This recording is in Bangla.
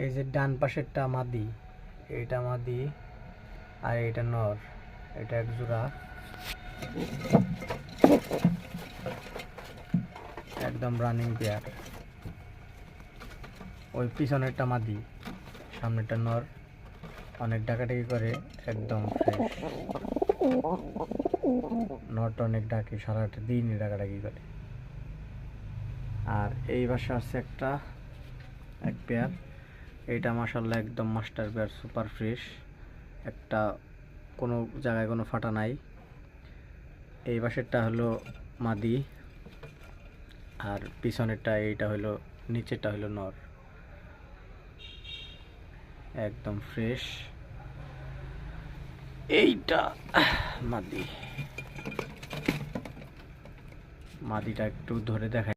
এই যে ডান পাশেরটা মাদি, এইটা মাদি আর এইটা নর। এটা এক জোড়া, একদম রানিং পেয়ার। ওই পিছনেরটা মাদি, সামনেরটা নর। অনেক ডাকাডাকি করে, একদম ফ্রেশ। নরটা অনেক ডাকে, সারাটা দিনই ডাকাডাকি করে। আর এই বাসা আছে একটা এক পেয়ার। এইটা মাশাআল্লাহ একদম মাস্টার পেয়ার, সুপার ফ্রেশ। একটা কোনো জায়গায় কোনো ফাটা নাই। এই বাসেরটা হলো মাদি, আর পিছনেরটা এইটা হলো, নিচেরটা হলো নর। একদম ফ্রেশ। এইটা মাদি, মাদিটা একটু ধরে দেখায়।